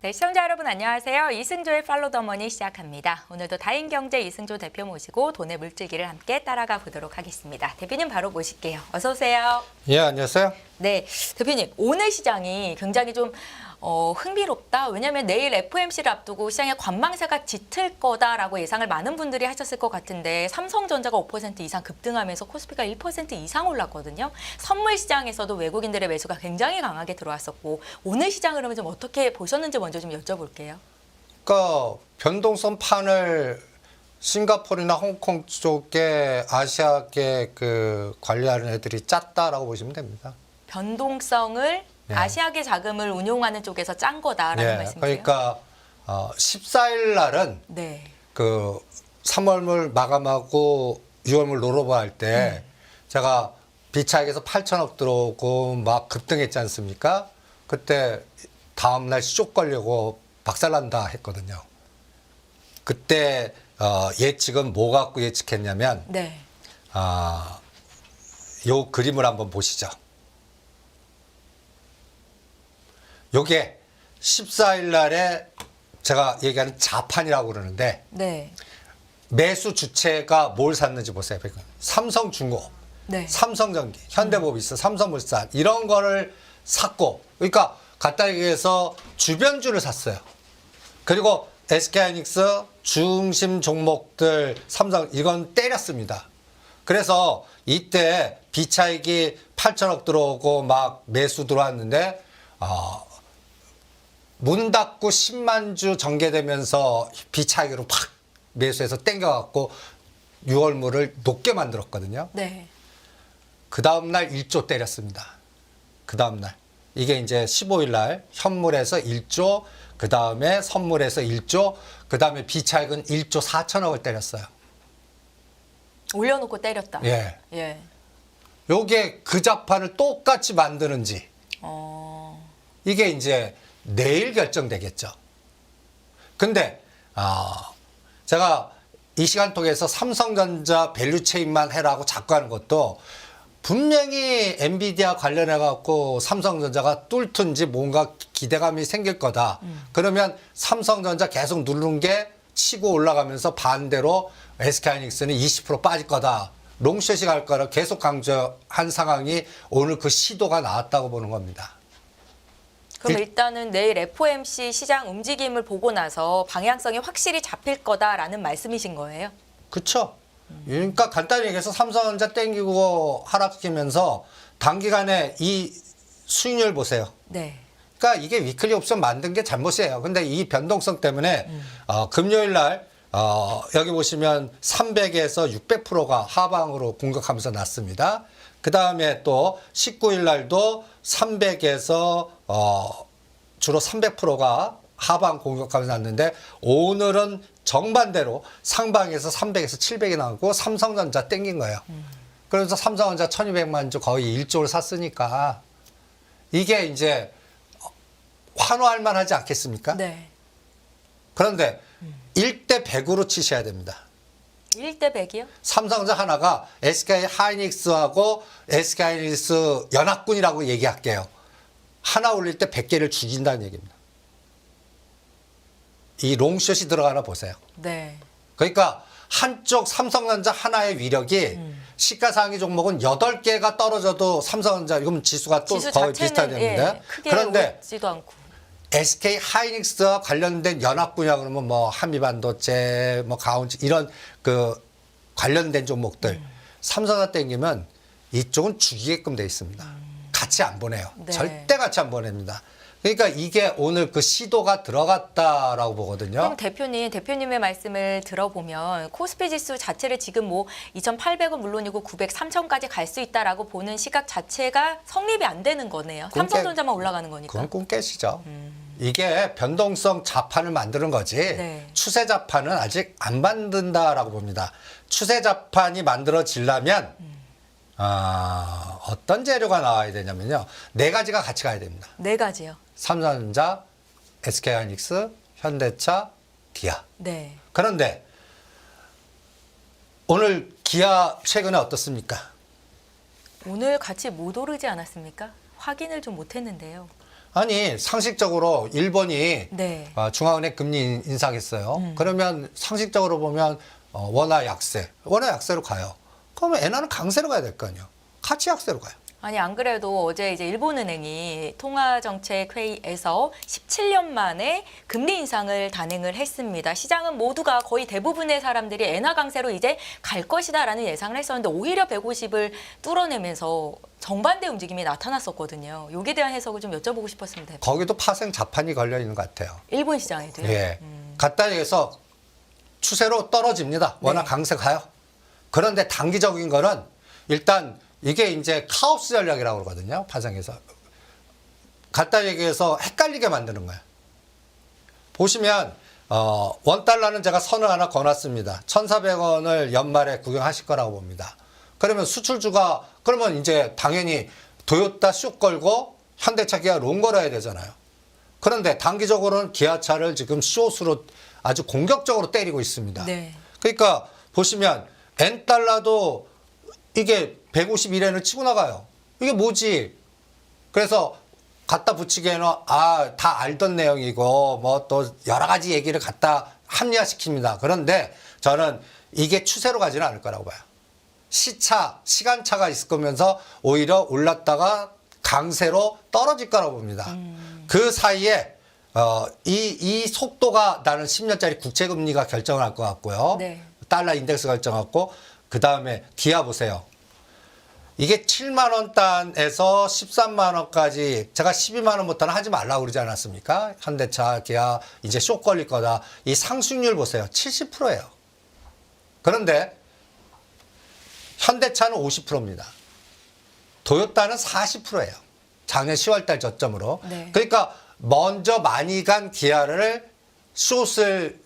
네, 시청자 여러분 안녕하세요. 이승조의 팔로우 더 머니 시작합니다. 오늘도 다인경제 이승조 대표 모시고 돈의 물줄기를 함께 따라가 보도록 하겠습니다. 대표님 바로 모실게요. 어서 오세요. 예, 안녕하세요. 네, 대표님 오늘 시장이 굉장히 좀 흥미롭다. 왜냐하면 내일 FOMC를 앞두고 시장의 관망세가 짙을 거다라고 예상을 많은 분들이 하셨을 것 같은데 삼성전자가 5% 이상 급등하면서 코스피가 1% 이상 올랐거든요. 선물 시장에서도 외국인들의 매수가 굉장히 강하게 들어왔었고 오늘 시장 흐름을 좀 어떻게 보셨는지 먼저 좀 여쭤볼게요. 그러니까 변동성 판을 싱가포르나 홍콩 쪽에 아시아계 그 관리하는 애들이 짰다라고 보시면 됩니다. 변동성을 예. 아시아계 자금을 운용하는 쪽에서 짠 거다라는 예, 말씀이세요? 그러니까 14일 날은 네. 그 3월물 마감하고 6월물 롤오버 할 때 제가 비차익에서 8천억 들어오고 막 급등했지 않습니까? 그때 다음날 쇼 걸려고 박살난다 했거든요. 그때 예측은 뭐 갖고 예측했냐면 네. 요 그림을 한번 보시죠. 요게 14일 날에 제가 얘기하는 자판이라고 그러는데 네. 매수 주체가 뭘 샀는지 보세요. 삼성중공업, 네. 삼성전기, 현대모비스, 삼성물산 이런 거를 샀고, 그러니까 간단히 얘기해서 주변주를 샀어요. 그리고 SK하이닉스 중심 종목들 삼성 이건 때렸습니다. 그래서 이때 비차익이 8천억 들어오고 막 매수 들어왔는데 문 닫고 10만 주 전개되면서 비차익으로 팍 매수해서 땡겨갖고 6월물을 높게 만들었거든요. 네. 그 다음날 1조 때렸습니다. 그 다음날. 이게 이제 15일 날 현물에서 1조, 그 다음에 선물에서 1조, 그 다음에 비차익은 1조 4천억을 때렸어요. 올려놓고 때렸다. 예. 예. 요게 그 자판을 똑같이 만드는지 이게 이제 내일 결정되겠죠. 근데 제가 이 시간 통해서 삼성전자 밸류체인만 해라고 자꾸 하는 것도 분명히 엔비디아 관련해 갖고 삼성전자가 뚫든지 뭔가 기대감이 생길 거다. 그러면 삼성전자 계속 누르는 게 치고 올라가면서 반대로 SK하이닉스는 20% 빠질 거다. 롱숏이 갈 거라 계속 강조한 상황이 오늘 그 시도가 나왔다고 보는 겁니다. 그럼 일단은 내일 FOMC 시장 움직임을 보고 나서 방향성이 확실히 잡힐 거다라는 말씀이신 거예요? 그렇죠. 그러니까 간단히 얘기해서 삼성전자 땡기고 하락시키면서 단기간에 이 수익률 보세요. 네. 그러니까 이게 위클리 옵션 만든 게 잘못이에요. 근데 이 변동성 때문에 금요일 날 여기 보시면 300에서 600%가 하방으로 공격하면서 났습니다. 그 다음에 또 19일 날도 300에서 주로 300%가 하방 공격하면서 났는데 오늘은 정반대로 상방에서 300에서 700이 나오고 삼성전자 땡긴 거예요. 그래서 삼성전자 1200만 주 거의 1조를 샀으니까 이게 이제 환호할 만하지 않겠습니까? 네. 그런데 1대 100으로 치셔야 됩니다. 1대 100이요? 삼성전자 하나가 SK하이닉스하고 SK하이닉스 연합군이라고 얘기할게요. 하나 올릴 때 100개를 죽인다는 얘기입니다. 이 롱숏이 들어가나 보세요. 네. 그러니까 한쪽 삼성전자 하나의 위력이 시가상위 종목은 8개가 떨어져도 삼성전자 이건 지수가 또 지수 거의 자체는 비슷한 얘기인데 크게 그런데 오르지도 않고. SK 하이닉스와 관련된 연합군이라 그러면 뭐 한미반도체, 뭐 가온지 이런 그 관련된 종목들 삼성전자 땡기면 이쪽은 죽이게끔 돼 있습니다. 같이 안 보내요. 네. 절대 같이 안 보냅니다. 그러니까 이게 오늘 그 시도가 들어갔다라고 보거든요. 그럼 대표님의 말씀을 들어보면 코스피 지수 자체를 지금 뭐 2,800은 물론이고 900, 3,000까지 갈 수 있다라고 보는 시각 자체가 성립이 안 되는 거네요. 삼성전자만 올라가는 거니까. 그건 꿈깨시죠. 이게 변동성 자판을 만드는 거지 네. 추세 자판은 아직 안 만든다라고 봅니다. 추세 자판이 만들어지려면 어떤 재료가 나와야 되냐면요. 4가지가 같이 가야 됩니다. 4가지요. 삼성전자, SK하이닉스, 현대차, 기아. 네. 그런데 오늘 기아 최근에 어떻습니까? 오늘 같이 못 오르지 않았습니까? 확인을 좀 못했는데요. 아니 상식적으로 일본이 네. 중앙은행 금리 인상했어요. 그러면 상식적으로 보면 원화 약세로 가요. 그러면 엔화는 강세로 가야 될 거 아니에요. 같이 약세로 가요. 아니 안 그래도 어제 이제 일본은행이 통화정책회의에서 17년 만에 금리 인상을 단행을 했습니다. 시장은 모두가 거의 대부분의 사람들이 엔화 강세로 이제 갈 것이다라는 예상을 했었는데 오히려 150을 뚫어내면서 정반대 움직임이 나타났었거든요. 여기에 대한 해석을 좀 여쭤보고 싶었습니다. 거기도 파생 자판이 걸려 있는 것 같아요. 일본 시장에도요. 예. 갖다 얘기해서 추세로 떨어집니다. 워낙 네. 강세 가요. 그런데 단기적인 거는 일단 이게 이제 카오스 전략이라고 그러거든요. 파생해서. 갖다 얘기해서 헷갈리게 만드는 거예요. 보시면 원달러는 제가 선을 하나 거놨습니다. 1,400원을 연말에 구경하실 거라고 봅니다. 그러면 수출주가 그러면 이제 당연히 도요타 쑥 걸고 현대차 기아 롱 걸어야 되잖아요. 그런데 단기적으로는 기아차를 지금 숏으로 아주 공격적으로 때리고 있습니다. 네. 그러니까 보시면 N달러도 이게 151엔을 치고 나가요. 이게 뭐지? 그래서 갖다 붙이기에는 다 알던 내용이고 뭐 또 여러 가지 얘기를 갖다 합리화시킵니다. 그런데 저는 이게 추세로 가지는 않을 거라고 봐요. 시간차가 있을 거면서 오히려 올랐다가 강세로 떨어질 거라고 봅니다. 그 사이에 이 속도가 나는 10년짜리 국채금리가 결정을 할 것 같고요. 네. 달러 인덱스 결정하고 그 다음에 기아 보세요. 이게 7만 원 단에서 13만 원까지 제가 12만 원부터는 하지 말라고 그러지 않았습니까? 현대차, 기아 이제 쇼 걸릴 거다. 이 상승률 보세요. 70%예요. 그런데 현대차는 50%입니다. 도요타는 40%예요. 작년 10월 달 저점으로. 네. 그러니까 먼저 많이 간 기아를 숏을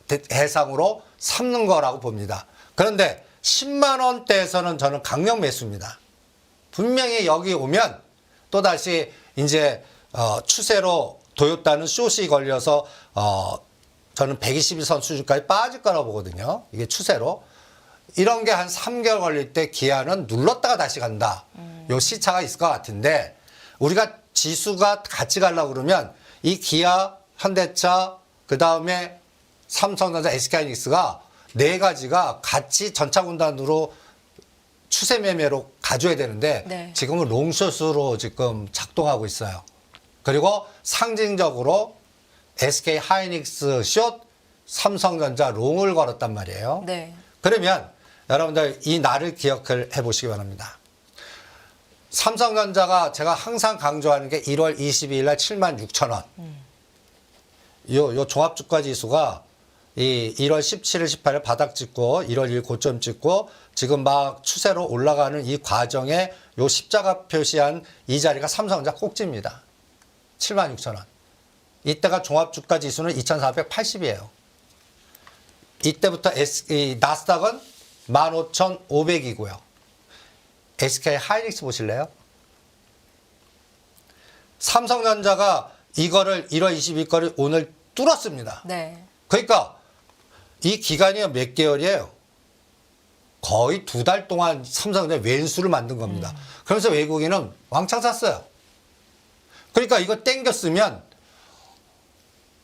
대상으로 삼는 거라고 봅니다. 그런데 10만 원대에서는 저는 강력 매수입니다. 분명히 여기 오면 또다시 이제 추세로 도요타는 숏이 걸려서 저는 121선 수준까지 빠질 거라고 보거든요. 이게 추세로. 이런 게 한 3개월 걸릴 때 기아는 눌렀다가 다시 간다. 요 시차가 있을 것 같은데 우리가 지수가 같이 가려고 그러면 이 기아, 현대차, 그 다음에 삼성전자, SK하이닉스가 네 가지가 같이 전차군단으로 추세 매매로 가져야 되는데 네. 지금은 롱숏으로 지금 작동하고 있어요. 그리고 상징적으로 SK 하이닉스 숏, 삼성전자 롱을 걸었단 말이에요. 네. 그러면 여러분들 이 날을 기억을 해보시기 바랍니다. 삼성전자가 제가 항상 강조하는 게 1월 22일 날 76,000원. 요 종합주가 지수가 이 1월 17일, 18일 바닥 찍고 1월 1일 고점 찍고 지금 막 추세로 올라가는 이 과정에 요 십자가 표시한 이 자리가 삼성전자 꼭지입니다. 76,000원. 이때가 종합주가 지수는 2,480이에요. 이때부터 나스닥은 15,500이고요. SK 하이닉스 보실래요? 삼성전자가 이거를 1월 22일 거를 오늘 뚫었습니다. 네. 그러니까 이 기간이 몇 개월이에요? 거의 2달 동안 삼성전자 왼수를 만든 겁니다. 그러면서 외국인은 왕창 샀어요. 그러니까 이거 땡겼으면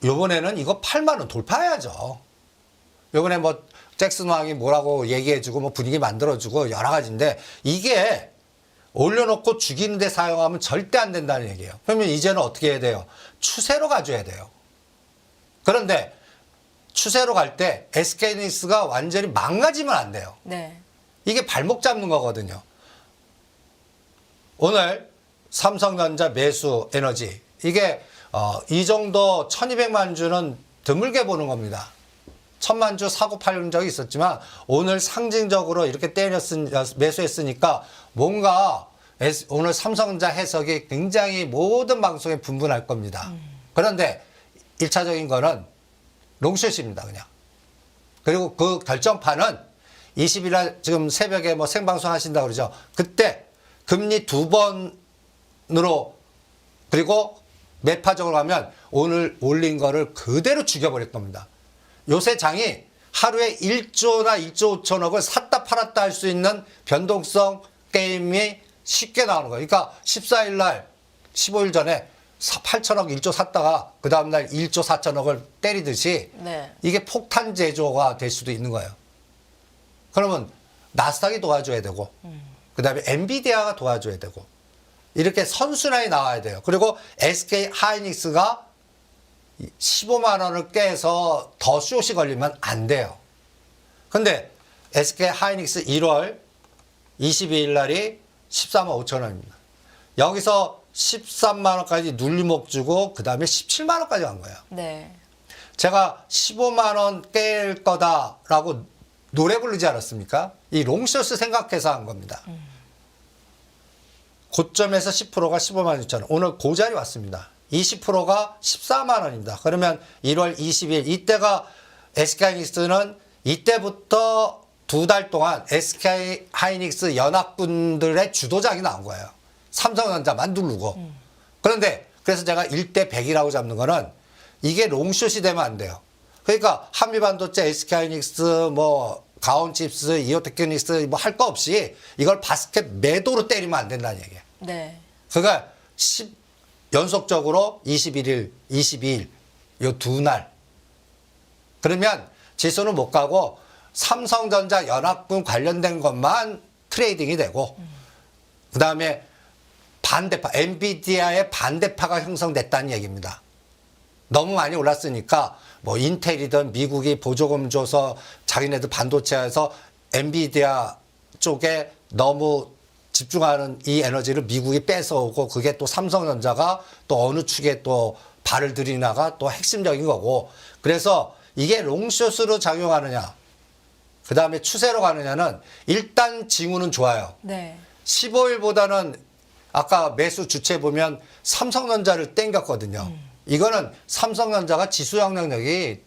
요번에는 이거 8만 원 돌파해야죠. 요번에 뭐 잭슨 왕이 뭐라고 얘기해주고 뭐 분위기 만들어주고 여러 가지인데 이게 올려놓고 죽이는데 사용하면 절대 안 된다는 얘기예요. 그러면 이제는 어떻게 해야 돼요? 추세로 가져야 돼요. 그런데 추세로 갈 때 SK하이닉스가 완전히 망가지면 안 돼요. 네. 이게 발목 잡는 거거든요. 오늘 삼성전자 매수 에너지 이게 이 정도 1200만 주는 드물게 보는 겁니다. 1000만 주 사고 팔린 적이 있었지만 오늘 상징적으로 이렇게 매수했으니까 뭔가 오늘 삼성전자 해석이 굉장히 모든 방송에 분분할 겁니다. 그런데 1차적인 거는 롱숏입니다, 그냥. 그리고 그 결정판은 20일 날 지금 새벽에 뭐 생방송 하신다고 그러죠. 그때 금리 2번으로 그리고 매파적으로 하면 오늘 올린 거를 그대로 죽여버릴 겁니다. 요새 장이 하루에 1조나 1조 5천억을 샀다 팔았다 할 수 있는 변동성 게임이 쉽게 나오는 거예요. 그러니까 14일 날 15일 전에 8천억 1조 샀다가 그 다음날 1조 4천억을 때리듯이 네. 이게 폭탄 제조가 될 수도 있는 거예요. 그러면 나스닥이 도와줘야 되고 그 다음에 엔비디아가 도와줘야 되고 이렇게 선순환이 나와야 돼요. 그리고 SK 하이닉스가 15만 원을 깨서 더 숏이 걸리면 안 돼요. 근데 SK 하이닉스 1월 22일 날이 14만 5천 원입니다. 여기서 13만 원까지 눌림목 주고 그 다음에 17만 원까지 간 거예요. 네. 제가 15만 원 깰 거다라고 노래 부르지 않았습니까? 이 롱숏을 생각해서 한 겁니다. 고점에서 10%가 15만 6천 원. 오늘 그 자리 왔습니다. 20%가 14만 원입니다. 그러면 1월 20일 이때가 SK하이닉스는 이때부터 2달 동안 SK 하이닉스 연합군들의 주도작이 나온 거예요. 삼성전자만 누르고. 그런데 그래서 제가 1대 100이라고 잡는 거는 이게 롱숏이 되면 안 돼요. 그러니까 한미반도체, SK하이닉스, 뭐 가온칩스, 이오테크닉스 뭐 할 거 없이 이걸 바스켓 매도로 때리면 안 된다는 얘기예요. 네. 그러니까 연속적으로 21일, 22일 요 두 날. 그러면 지수는 못 가고 삼성전자 연합군 관련된 것만 트레이딩이 되고 그다음에 반대파, 엔비디아의 반대파가 형성됐다는 얘기입니다. 너무 많이 올랐으니까 뭐 인텔이든 미국이 보조금 줘서 자기네들 반도체에서 엔비디아 쪽에 너무 집중하는 이 에너지를 미국이 뺏어오고 그게 또 삼성전자가 또 어느 축에 또 발을 들이나가 또 핵심적인 거고 그래서 이게 롱숏으로 작용하느냐 그 다음에 추세로 가느냐는 일단 징후는 좋아요. 네. 15일보다는 아까 매수 주체 보면 삼성전자를 땡겼거든요. 이거는 삼성전자가 지수 영향력이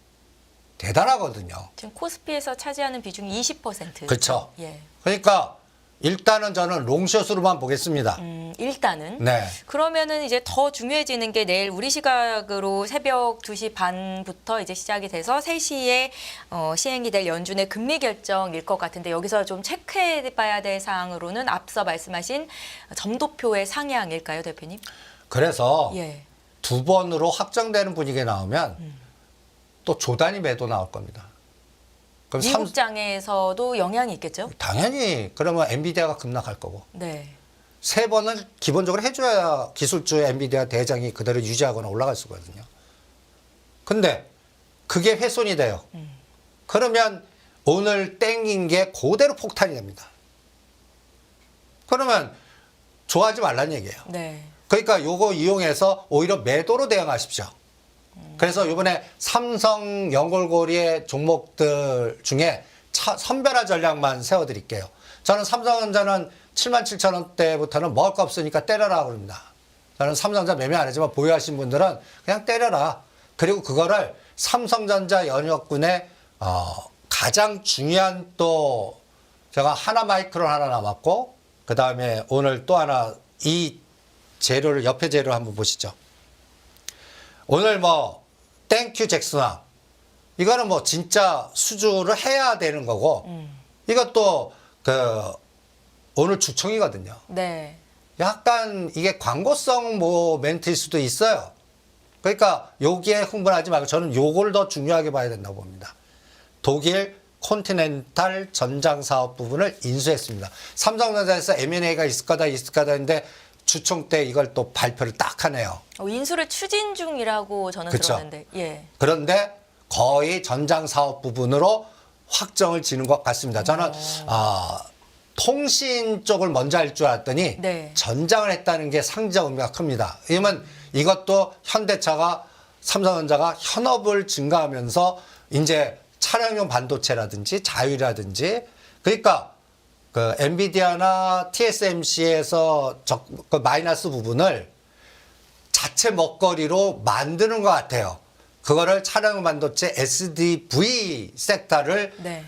대단하거든요. 지금 코스피에서 차지하는 비중이 20%. 그렇죠. 예. 그러니까 일단은 저는 롱숏으로만 보겠습니다. 일단은. 네. 그러면은 이제 더 중요해지는 게 내일 우리 시각으로 새벽 2시 반부터 이제 시작이 돼서 3시에 시행이 될 연준의 금리 결정일 것 같은데 여기서 좀 체크해 봐야 될 사항으로는 앞서 말씀하신 점도표의 상향일까요, 대표님? 그래서 예. 두 번으로 확정되는 분위기가 나오면 또 조단위 매도 나올 겁니다. 그럼 미국장에서도 영향이 있겠죠? 당연히 그러면 엔비디아가 급락할 거고 네. 세 번은 기본적으로 해줘야 기술주 엔비디아 대장이 그대로 유지하거나 올라갈 수 있거든요. 근데 그게 훼손이 돼요. 그러면 오늘 땡긴 게 그대로 폭탄이 됩니다. 그러면 좋아하지 말란 얘기예요. 네. 그러니까 요거 이용해서 오히려 매도로 대응하십시오. 그래서 이번에 삼성 연골고리의 종목들 중에 선별화 전략만 세워드릴게요. 저는 삼성전자는 77,000원대부터는 먹을 거 없으니까 때려라 그럽니다. 저는 삼성전자 매매 안 하지만 보유하신 분들은 그냥 때려라. 그리고 그거를 삼성전자 연합군의 가장 중요한 또 제가 하나마이크론 하나 남았고 그 다음에 오늘 또 하나 이 재료를 옆에 재료 한번 보시죠. 오늘 뭐 땡큐 잭슨왕 이거는 뭐 진짜 수주를 해야 되는 거고 이것도 그 오늘 주총이거든요. 네. 약간 이게 광고성 뭐 멘트일 수도 있어요. 그러니까 여기에 흥분하지 말고 저는 요걸 더 중요하게 봐야 된다고 봅니다. 독일 콘티넨탈 전장 사업 부분을 인수했습니다. 삼성전자에서 M&A가 있을 거다 했는데 주총 때 이걸 또 발표를 딱 하네요. 인수를 추진 중이라고 저는 그쵸. 들었는데. 예. 그런데 거의 전장 사업 부분으로 확정을 지는 것 같습니다. 저는 통신 쪽을 먼저 할 줄 알았더니 네. 전장을 했다는 게 상징적 의미가 큽니다. 왜냐면 이것도 현대차가 삼성전자가 현업을 증가하면서 이제 차량용 반도체라든지 자율이라든지 그러니까 그 엔비디아나 TSMC에서 그 마이너스 부분을 자체 먹거리로 만드는 것 같아요. 그거를 차량용 반도체 SDV 섹터를 네.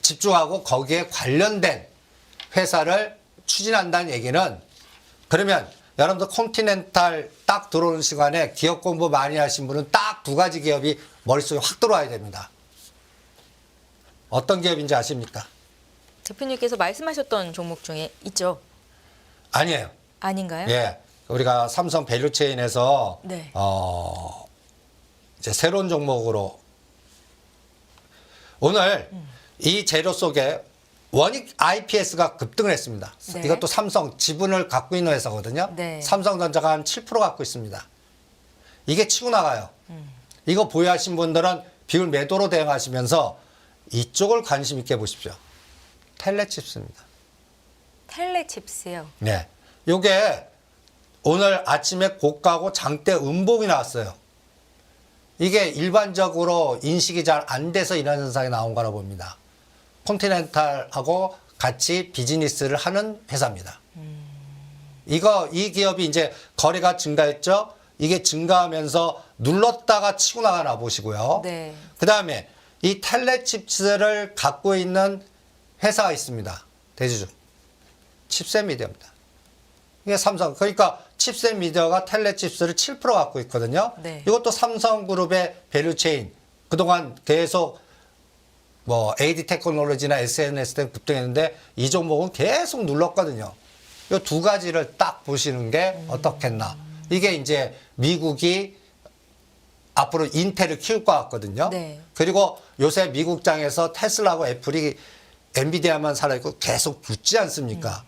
집중하고 거기에 관련된 회사를 추진한다는 얘기는 그러면 여러분들 콘티넨탈 딱 들어오는 시간에 기업 공부 많이 하신 분은 딱 두 가지 기업이 머릿속에 확 들어와야 됩니다. 어떤 기업인지 아십니까? 대표님께서 말씀하셨던 종목 중에 있죠? 아니에요. 아닌가요? 예. 우리가 삼성 밸류체인에서 네. 이제 새로운 종목으로 오늘 이 재료 속에 원익 IPS가 급등을 했습니다. 네. 이것도 삼성 지분을 갖고 있는 회사거든요. 네. 삼성전자가 한 7% 갖고 있습니다. 이게 치고 나가요. 이거 보유하신 분들은 비율 매도로 대응하시면서 이쪽을 관심 있게 보십시오. 텔레칩스입니다. 텔레칩스요. 네. 요게 오늘 아침에 고가고 장대 음봉이 나왔어요. 이게 일반적으로 인식이 잘 안 돼서 이런 현상이 나온 거라 봅니다. 콘티넨탈하고 같이 비즈니스를 하는 회사입니다. 이 기업이 이제 거래가 증가했죠. 이게 증가하면서 눌렀다가 치고 나가나 보시고요. 네. 그 다음에 이 텔레칩스를 갖고 있는 회사가 있습니다. 대주주. 칩셋 미디어입니다. 이게 삼성. 그러니까 칩셋 미디어가 텔레칩스를 7% 갖고 있거든요. 네. 이것도 삼성그룹의 밸류체인. 그동안 계속 뭐 AD 테크놀로지나 SNS 등 급등했는데 이 종목은 계속 눌렀거든요. 이 두 가지를 딱 보시는 게 어떻겠나. 이게 이제 미국이 앞으로 인텔을 키울 것 같거든요. 네. 그리고 요새 미국장에서 테슬라하고 애플이 엔비디아만 살아있고 계속 붙지 않습니까?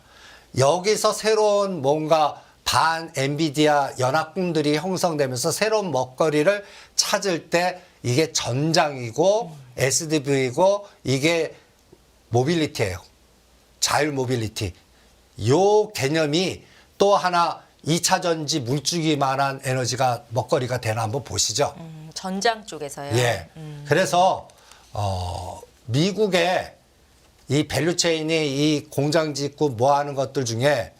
여기서 새로운 뭔가 반 엔비디아 연합군들이 형성되면서 새로운 먹거리를 찾을 때 이게 전장이고 SDV이고 이게 모빌리티예요. 자율 모빌리티. 요 개념이 또 하나 2차 전지 물주기만한 에너지가 먹거리가 되나 한번 보시죠. 전장 쪽에서요. 예. 그래서 미국의 이 밸류체인이 이 공장 짓고 뭐 하는 것들 중에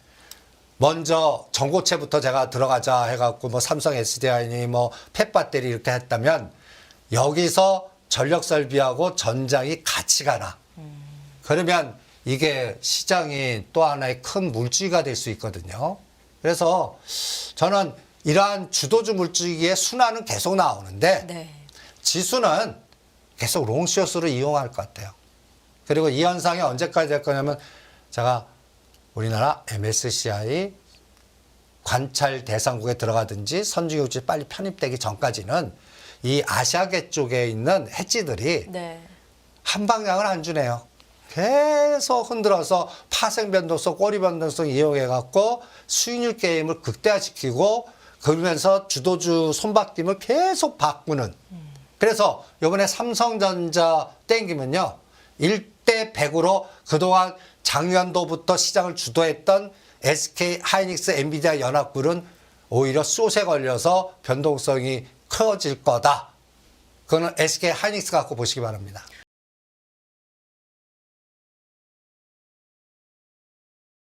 먼저 전고체부터 제가 들어가자 해갖고 뭐 삼성 SDI니 뭐 펫배터리 이렇게 했다면 여기서 전력 설비하고 전장이 같이 가나. 그러면 이게 시장이 또 하나의 큰 물주기가 될 수 있거든요. 그래서 저는 이러한 주도주 물주기의 순환은 계속 나오는데 네. 지수는 계속 롱숏으로 이용할 것 같아요. 그리고 이 현상이 언제까지 될 거냐면 제가 우리나라 MSCI 관찰 대상국에 들어가든지 선진국지 빨리 편입되기 전까지는 이 아시아계 쪽에 있는 해지들이 네. 한 방향을 안 주네요. 계속 흔들어서 파생 변동성, 꼬리 변동성 이용해갖고 수익률 게임을 극대화시키고 그러면서 주도주 손바뀜을 계속 바꾸는. 그래서 이번에 삼성전자 땡기면요. 1대 100으로 그동안 작년도부터 시장을 주도했던 SK 하이닉스 엔비디아 연합군은 오히려 숏에 걸려서 변동성이 커질 거다. 그거는 SK 하이닉스 갖고 보시기 바랍니다.